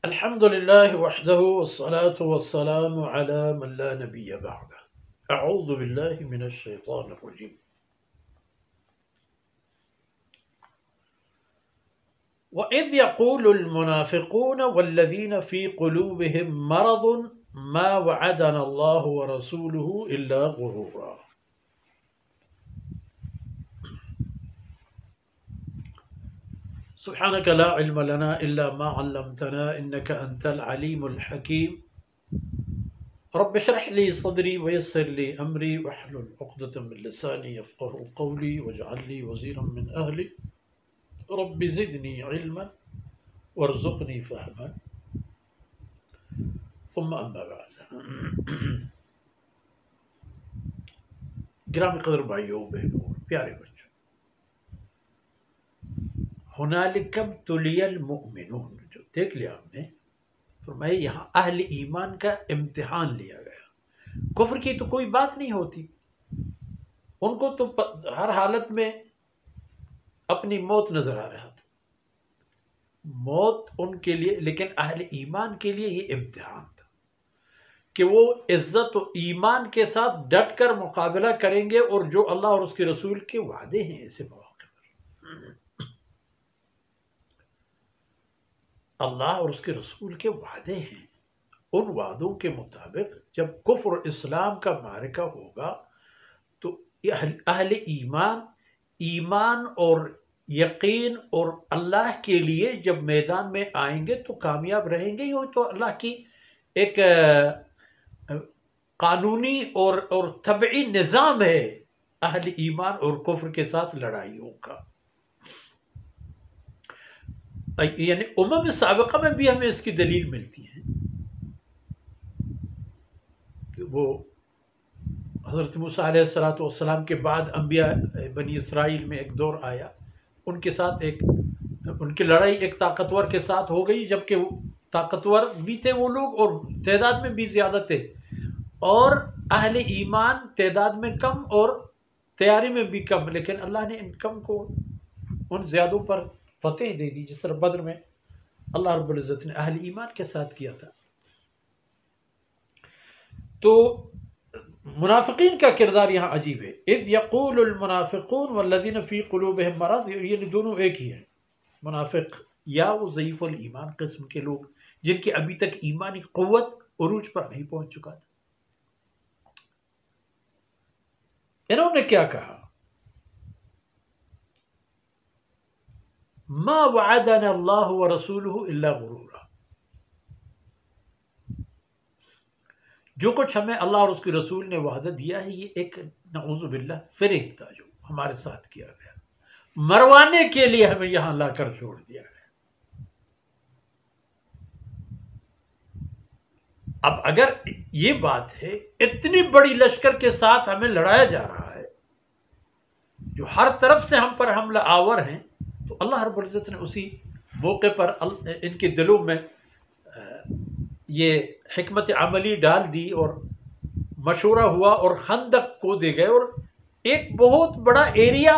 الحمد لله وحده والصلاة والسلام على من لا نبي بعده أعوذ بالله من الشيطان الرجيم وإذ يقول المنافقون والذين في قلوبهم مرض ما وعدنا الله ورسوله إلا غرورا سبحانك لا علم لنا إلا ما علمتنا إنك أنت العليم الحكيم رب اشرح لي صدري ويسر لي أمري واحلل عقدة من لساني يفقه قولي واجعل لي وزيرا من أهلي رب زدني علما وارزقني فهما ثم أما بعد گرامی قدر بھائیوں بہنوں پیارے بچوں، ہنالک ابتلی المؤمنون جو دیکھ لیا ہم نے، فرمایا یہاں اہل ایمان کا امتحان لیا گیا۔ کفر کی تو کوئی بات نہیں ہوتی، ان کو تو ہر حالت میں اپنی موت نظر آ رہا تھا، موت ان کے لیے، لیکن اہل ایمان کے لیے یہ امتحان تھا کہ وہ عزت و ایمان کے ساتھ ڈٹ کر مقابلہ کریں گے، اور جو اللہ اور اس کے رسول کے وعدے ہیں ایسے مواقع پر، اللہ اور اس کے رسول کے وعدے ہیں، ان وعدوں کے مطابق جب کفر اور اسلام کا معرکہ ہوگا تو اہل ایمان اور یقین اور اللہ کے لیے جب میدان میں آئیں گے تو کامیاب رہیں گے۔ یہ تو اللہ کی ایک قانونی اور طبعی نظام ہے اہل ایمان اور کفر کے ساتھ لڑائیوں کا۔ یعنی امم سابقہ میں بھی ہمیں اس کی دلیل ملتی ہے کہ وہ حضرت موسیٰ علیہ السلام کے بعد انبیاء بنی اسرائیل میں ایک دور آیا، ان کے ساتھ ان کی لڑائی ایک طاقتور کے ساتھ ہو گئی، جبکہ وہ طاقتور بھی تھے وہ لوگ اور تعداد میں بھی زیادہ تھے، اور اہل ایمان تعداد میں کم اور تیاری میں بھی کم، لیکن اللہ نے ان کم کو ان زیادوں پر فتح دے دی، جس طرح بدر میں اللہ رب العزت نے اہل ایمان کے ساتھ کیا تھا۔ تو منافقین کا کردار یہاں عجیب ہے، اذ یقول المنافقون والذین فی قلوبہم مرض، یہ دونوں ایک ہی ہیں، منافق یا وہ ضعیف الایمان قسم کے لوگ جن کی ابھی تک ایمانی قوت عروج پر نہیں پہنچ چکا تھا۔ انہوں نے کیا کہا؟ ما وعدنا اللہ ورسولہ الا غرورا، جو کچھ ہمیں اللہ اور اس کے رسول نے وعدہ دیا ہے یہ ایک نعوذ باللہ فریب تھا جو ہمارے ساتھ کیا گیا، مروانے کے لیے ہمیں یہاں لا کر چھوڑ دیا گیا۔ اب اگر یہ بات ہے، اتنی بڑی لشکر کے ساتھ ہمیں لڑایا جا رہا ہے جو ہر طرف سے ہم پر حملہ آور ہیں، تو اللہ رب العزت نے اسی موقع پر ان کے دلوں میں یہ حکمت عملی ڈال دی اور مشورہ ہوا اور خندق کو دے گئے، اور ایک بہت بڑا ایریا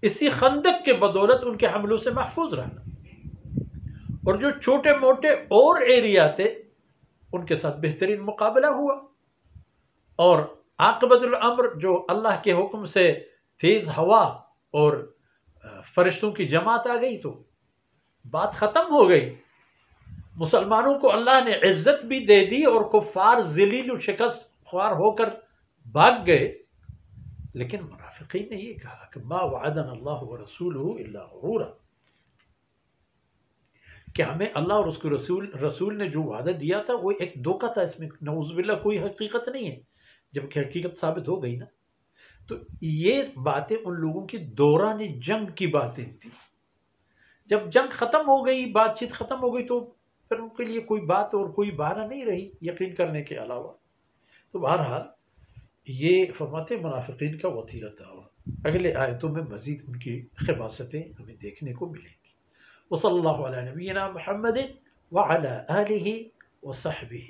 اسی خندق کے بدولت ان کے حملوں سے محفوظ رہا، اور جو چھوٹے موٹے اور ایریا تھے ان کے ساتھ بہترین مقابلہ ہوا، اور عاقبت الامر جو اللہ کے حکم سے تیز ہوا اور فرشتوں کی جماعت آ گئی تو بات ختم ہو گئی، مسلمانوں کو اللہ نے عزت بھی دے دی اور کفار ذلیل و شکست خوار ہو کر بھاگ گئے۔ لیکن منافقین نے یہ کہا کہ ما وعدنا اللہ ورسولہ الا غرورا، کہ ہمیں اللہ اور اس کے رسول نے جو وعدہ دیا تھا وہ ایک دھوکہ تھا، اس میں نعوذ باللہ کوئی حقیقت نہیں ہے، جبکہ حقیقت ثابت ہو گئی نا۔ تو یہ باتیں ان لوگوں کی دوران جنگ کی باتیں تھی، جب جنگ ختم ہو گئی، بات چیت ختم ہو گئی، تو پھر ان کے لیے کوئی بات اور کوئی بہانہ نہیں رہی یقین کرنے کے علاوہ۔ تو بہرحال یہ فرماتے منافقین کا وتیرہ تھا، اور اگلے آیتوں میں مزید ان کی خباثتیں ہمیں دیکھنے کو ملیں گی۔ وصلی اللہ علی نبینا محمد وعلی آلہ وصحبہ